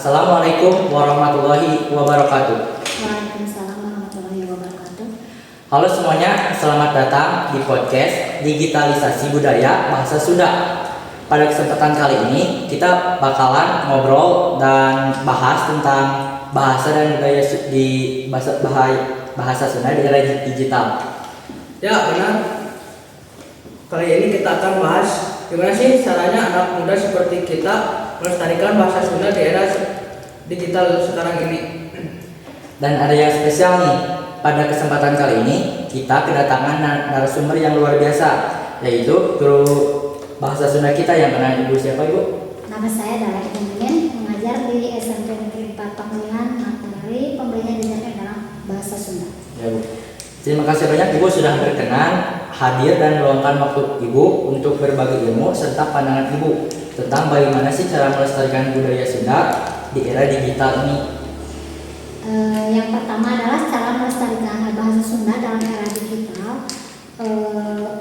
Assalamualaikum warahmatullahi wabarakatuh. Waalaikumsalam warahmatullahi wabarakatuh. Halo semuanya, selamat datang di podcast Digitalisasi Budaya Bahasa Sunda. Pada kesempatan kali ini kita bakalan ngobrol dan bahas tentang bahasa dan budaya di bahasa Sunda di era digital. Ya benar. Kali ini kita akan bahas gimana sih caranya anak muda seperti kita melestarikan bahasa Sunda di era digital sekarang ini. Dan ada yang spesial nih, pada kesempatan kali ini kita kedatangan narasumber yang luar biasa, yaitu guru bahasa Sunda kita yang bernama Ibu siapa Ibu? Nama saya Dara Ibu mengajar di SMP Negeri 4 Pamulian, materi pembelajaran dijajarkan dalam bahasa Sunda. Ya Bu. Terima kasih banyak Ibu sudah berkenan hadir dan meluangkan waktu Ibu untuk berbagi ilmu serta pandangan Ibu tentang bagaimana sih cara melestarikan budaya Sunda di era digital ini. Yang pertama adalah cara melestarikan bahasa Sunda dalam era digital.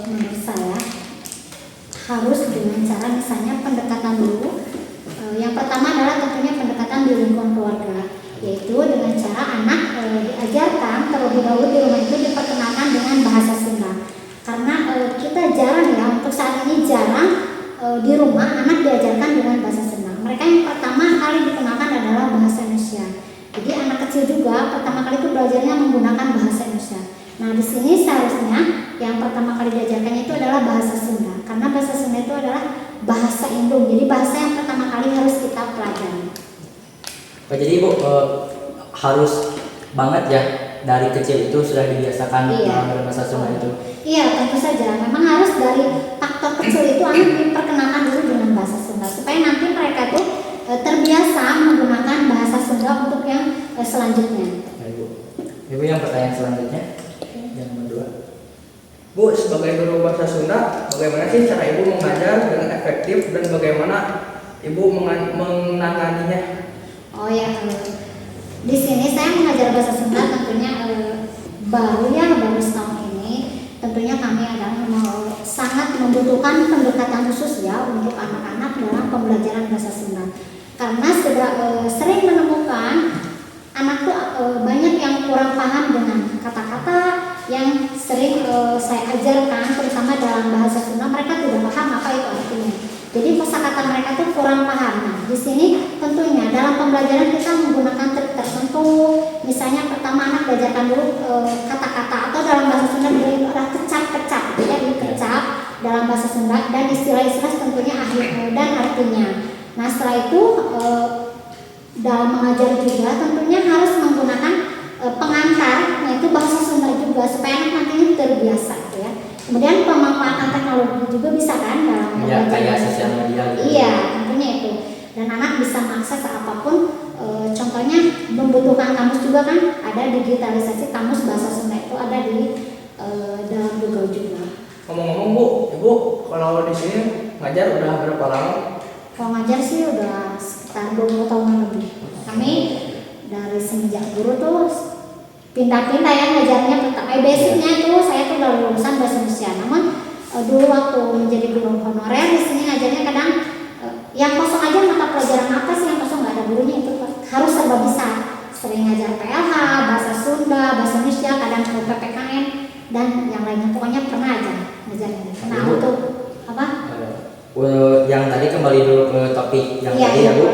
Menurut saya harus dengan cara misalnya pendekatan dulu. Yang pertama adalah tentunya pendekatan di lingkungan keluarga, yaitu dengan cara anak diajarkan terlebih dahulu di rumah itu diperkenalkan dengan bahasa Sunda. Karena kita jarang ya, untuk saat ini jarang di rumah anak diajarkan dengan bahasa Sunda. Mereka yang pertama kali dikenalkan adalah bahasa Indonesia. Jadi anak kecil juga pertama kali itu belajarnya menggunakan bahasa Indonesia. Nah di sini seharusnya yang pertama kali diajarkannya itu adalah bahasa Sunda, karena bahasa Sunda itu adalah bahasa indung. Jadi bahasa yang pertama kali harus kita pelajari. Jadi Ibu harus banget ya dari kecil itu sudah dibiasakan dalam bahasa Sunda itu. Iya, tentu saja. Memang harus dari faktor kecil itu anak diperkenalkan dulu dengan bahasa Sunda supaya nanti mereka tuh terbiasa menggunakan bahasa Sunda untuk yang selanjutnya. Ya, Ibu. Ibu yang pertanyaan selanjutnya yang kedua. Bu, sebagai guru bahasa Sunda, bagaimana sih cara Ibu mengajar dengan efektif dan bagaimana Ibu menanganinya? Oh ya, di sini saya mengajar bahasa Sunda tentunya baru setahun ini. Tentunya kami adalah sangat membutuhkan pendekatan khusus ya untuk anak-anak dalam pembelajaran bahasa Sunda. Karena sudah sering menemukan anak tuh banyak yang kurang paham dengan kata-kata yang sering saya ajarkan, terutama dalam bahasa Sunda. Mereka tidak paham apa itu artinya. Jadi kosakata mereka tuh kurang paham. Nah, di sini tentunya dalam pembelajaran kita menggunakan trik tertentu. Misalnya pertama anak belajarkan dulu kata-kata atau dalam bahasa Sunda adalah kecap-kecap, ya dikecap dalam bahasa Sunda dan istilah-istilah tentunya akhir dan artinya. Nah, setelah itu dalam mengajar juga tentunya harus menggunakan pengantar, yaitu bahasa Sunda juga supaya anak nantinya terbiasa, ya. Kemudian pemanfaatan teknologi juga bisa kan dalam kayak sosial media gitu. Iya, tentunya itu. Dan anak bisa mengakses apapun. Contohnya membutuhkan kamus juga kan, ada digitalisasi kamus bahasa Sunda itu ada di dalam Google juga. Ngomong-ngomong Bu, Ibu kalau di sini ngajar udah berapa lama? Kalau ngajar sih udah sekitar 20 tahunan lebih. Kami dari semenjak guru tuh pindah-pindah ya ngajarnya. Basicnya itu saya tuh udah lulusan bahasa Indonesia. Namun dulu waktu menjadi guru honorer di sini ngajarnya kadang yang kosong aja mata pelajaran apa sih yang kosong nggak ada gurunya itu harus serba bisa. Sering ngajar PLH, bahasa Sunda, bahasa Indonesia, kadang ke PPKN dan yang lainnya. Pokoknya pernah aja ngajarnya. Nah untuk apa? Yang tadi kembali dulu ke topik yang tadi ya Bu.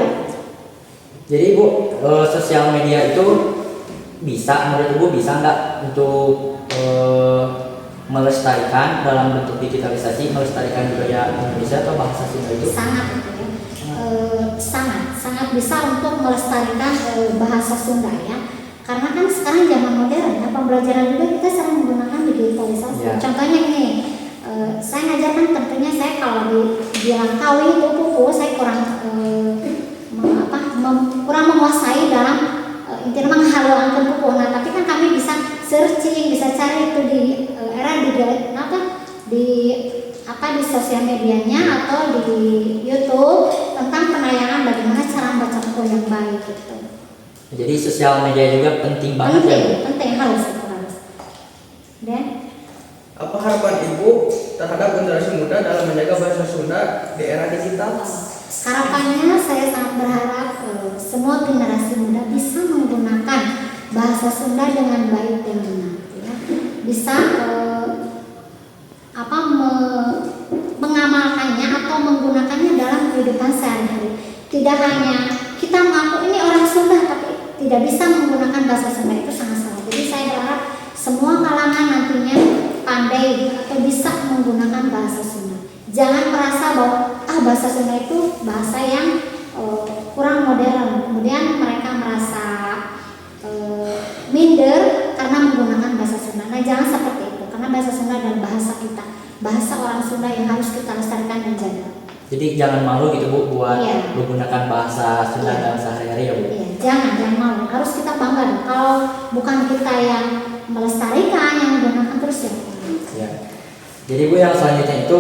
Jadi Bu, sosial media itu bisa, menurut Ibu bisa nggak untuk melestarikan dalam bentuk digitalisasi, melestarikan budaya Indonesia atau bahasa Sunda itu? Sangat gitu ya. Sangat bisa untuk melestarikan bahasa Sunda ya. Karena kan sekarang zaman modern ya, pembelajaran juga kita sering menggunakan digitalisasi. Ya. Contohnya ini, saya ngajarkan tentunya saya kalau di Langkawi itu buku saya kurang kurang menguasai dalam intinya menghaluangkan buku. Nah, tapi kan kami bisa searching, bisa cari itu di era di sosial medianya atau di YouTube tentang penayangan bagaimana cara membaca buku yang baik gitu. Jadi sosial media juga penting banget ya Bu? Penting harus. Dan Apa harapan Ibu terhadap generasi muda dalam menjaga bahasa Sunda di era digital? harapannya saya sangat berharap semua semua generasi muda bisa menggunakan bahasa Sunda dengan baik dan benar, ya. Bisa mengamalkannya atau menggunakannya dalam kehidupan sehari-hari. Tidak hanya kita mengaku ini orang Sunda tapi tidak bisa menggunakan bahasa Sunda, itu sangat salah. Jadi saya berharap semua kalangan nantinya pandai atau bisa menggunakan bahasa Sunda. Jangan merasa bahwa bahasa Sunda itu bahasa yang kurang modern, kemudian mereka merasa minder karena menggunakan bahasa Sunda. Nah, jangan seperti itu, karena bahasa Sunda adalah bahasa kita, bahasa orang Sunda yang harus kita lestarikan dan jaga. Jadi jangan malu gitu Bu buat Iya. menggunakan bahasa Sunda Iya. dalam sehari-hari ya Bu. Iya, jangan malu, harus kita bangga. Kalau bukan kita yang melestarikan, yang menggunakan terus ya. Ya. Jadi Bu, yang selanjutnya itu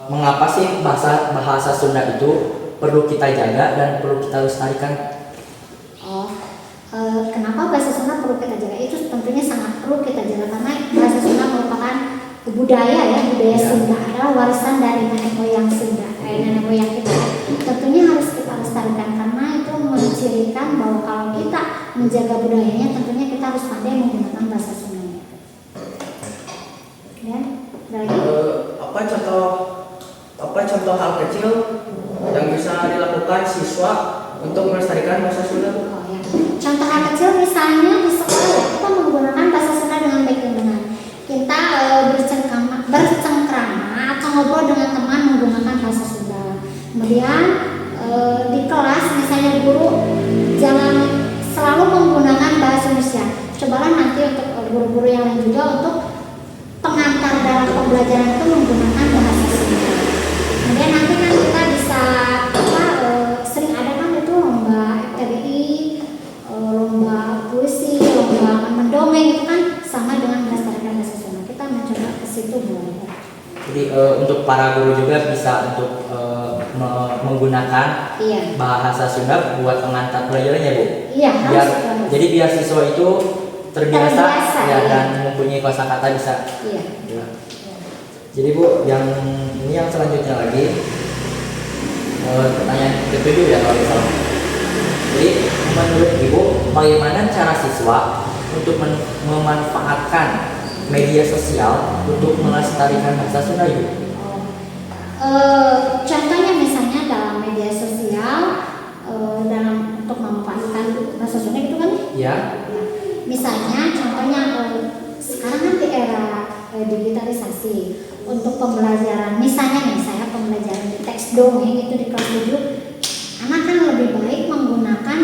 mengapa sih bahasa Sunda itu perlu kita jaga dan perlu kita lestarikan? Kenapa bahasa Sunda perlu kita jaga? Itu tentunya sangat perlu kita jaga karena bahasa Sunda merupakan budaya ya, budaya Sunda adalah warisan dari nenek moyang Sunda, nenek moyang kita. Tentunya harus kita lestarikan karena itu mencirikan bahwa kalau kita menjaga budayanya, tentunya kita harus pandai menggunakan bahasa Sunda. Dan lagi apa contoh hal kecil yang bisa dilakukan siswa untuk melestarikan bahasa Sunda? contoh hal kecil misalnya di sekolah ya, kita menggunakan bahasa Sunda dengan baik dan benar. Kita bercengkrama atau ngobrol dengan teman menggunakan bahasa Sunda. Kemudian di kelas misalnya guru jangan selalu menggunakan bahasa Indonesia. Cobalah nanti untuk guru-guru yang lain juga untuk pengantar dalam pembelajaran itu menggunakan bahasa Sunda. Kemudian nanti kan kita bisa sering ada kan itu lomba FTBI, lomba puisi, lomba mendongeng, itu kan sama dengan melestarikan bahasa Sunda. Kita mencoba ke situ boleh. Jadi untuk para guru juga bisa untuk menggunakan bahasa Sunda buat pengantar pelajarannya Bu. Iya, Jadi biar siswa itu terbiasa ya, iya. dan mempunyai kosakata bisa. Iya. Ya. Jadi Bu, yang selanjutnya lagi pertanyaan ketujuh ya kalau misalnya. Jadi menurut Ibu, bagaimana cara siswa untuk memanfaatkan media sosial untuk melestarikan bahasa Sunda Ibu? Contohnya misalnya dalam media sosial dalam untuk memanfaatkan bahasa Sunda itu kan? Ya. Misalnya contohnya sekarang kan di era digitalisasi untuk pembelajaran, misalnya nih saya pembelajaran di teks dongeng itu di kelas 7, anak kan lebih baik menggunakan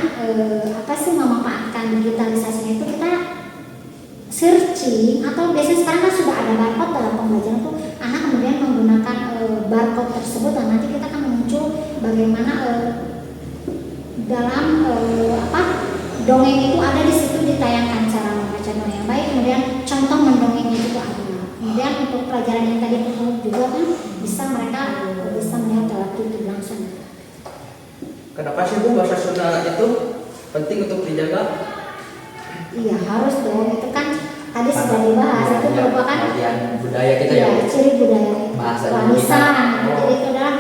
memanfaatkan digitalisasinya itu kita searching atau biasanya sekarang kan sudah ada barcode dalam pembelajaran tuh, anak kemudian menggunakan barcode tersebut dan nanti kita akan muncul bagaimana dalam dongeng itu ada di situ ditayangkan cara membaca dongeng yang baik, kemudian contoh mendongeng itu ada. Kemudian untuk pelajaran yang tadi itu juga kan bisa mereka bisa melihat lewat YouTube langsung. Kenapa sih Bu bahasa Sunda itu penting untuk dijaga? Iya harus dong, itu kan tadi sudah dibahas, itu merupakan bagian budaya kita ya. Ciri budaya Bahasa warisan. kita. Jadi itu adalah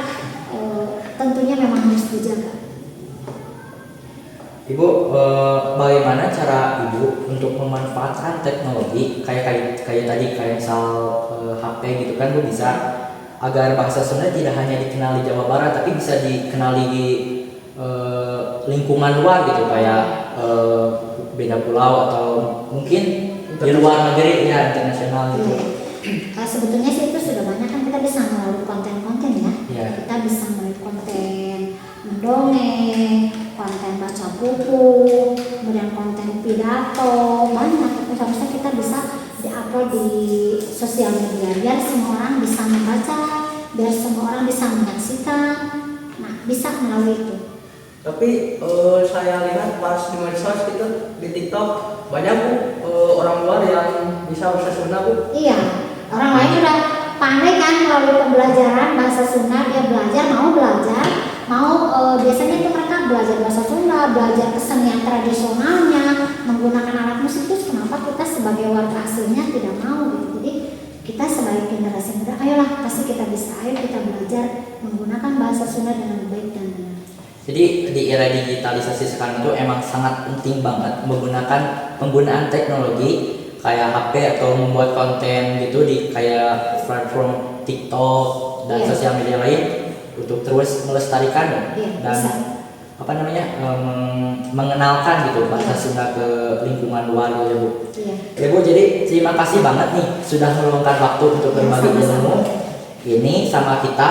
tentunya memang harus dijaga. Ibu, bagaimana cara Ibu untuk memanfaatkan teknologi kayak tadi misal HP gitu kan Bu, bisa agar bahasa Sunda tidak hanya dikenal di Jawa Barat tapi bisa dikenali di lingkungan luar gitu, kayak beda pulau atau mungkin di luar negeri ya, internasional gitu. Sebetulnya sih itu sudah banyak kan, kita bisa melalui konten-konten ya. Kita bisa melalui konten mendongeng, konten baca buku, kemudian konten pidato, banyak. Seharusnya kita bisa diupload di sosial media biar semua orang bisa membaca, biar semua orang bisa menyaksikan. Nah, bisa melalui itu. Tapi saya lihat pas di medsos itu di TikTok banyak Bu orang luar yang bisa bahasa Sunda Bu. Iya, orang lain udah pandai kan melalui pembelajaran bahasa Sunda, dia mau belajar, biasanya itu mereka belajar bahasa Sunda, belajar kesenian tradisionalnya, menggunakan alat musik. Itu kenapa kita sebagai warga aslinya tidak mau gitu. Jadi kita sebagai generasi muda, ayolah pasti kita bisa, ayo kita belajar menggunakan bahasa Sunda dengan baik dan benar. Jadi di era digitalisasi sekarang itu emang sangat penting banget menggunakan penggunaan teknologi kayak HP atau membuat konten gitu di kayak platform TikTok dan Iya. sosial media lain untuk terus melestarikan Iya, dan bisa. mengenalkan gitu bahasa Sunda ke lingkungan luar ya Bu. Iya. Ya Bu, jadi terima kasih banget nih sudah meluangkan waktu untuk Ya, berbagi sama-sama. ilmu ini sama kita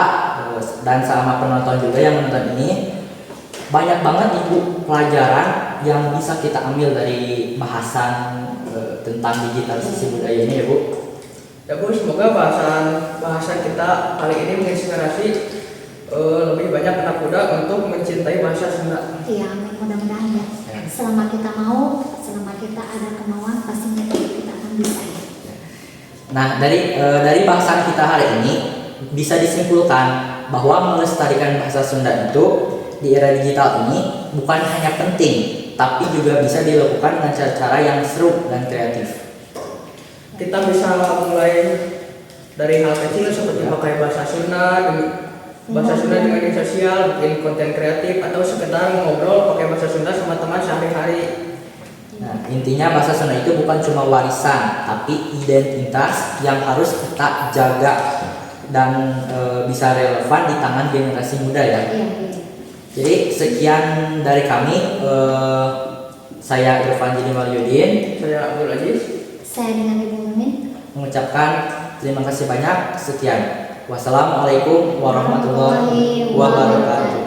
dan sama penonton juga yang menonton ini. Banyak banget nih Bu pelajaran yang bisa kita ambil dari bahasan tentang digitalisasi budaya ini ya Bu. Ya Bu, semoga bahasan kita kali ini menginspirasi lebih banyak anak muda untuk mencintai bahasa Sunda. Iya, amin. Mudah-mudahan ya. Ya. Selama kita mau, selama kita ada kemauan, pastinya kita akan bisa ya. Nah, dari bahasan kita hari ini bisa disimpulkan bahwa melestarikan bahasa Sunda itu di era digital ini bukan hanya penting, tapi juga bisa dilakukan dengan cara-cara yang seru dan kreatif. Kita bisa mulai dari hal kecil seperti pakai bahasa Sunda di media sosial, bikin konten kreatif, atau sekedar ngobrol pakai bahasa Sunda sama teman sehari-hari. Nah, intinya bahasa Sunda itu bukan cuma warisan, tapi identitas yang harus kita jaga dan bisa relevan di tangan generasi muda ya. Iya. Jadi sekian dari kami, saya Irfan Jini Wahyudin Saya Abdul Aziz. Saya dengan Ibu Mimin. mengucapkan terima kasih banyak. Sekian. Wassalamualaikum warahmatullahi wabarakatuh.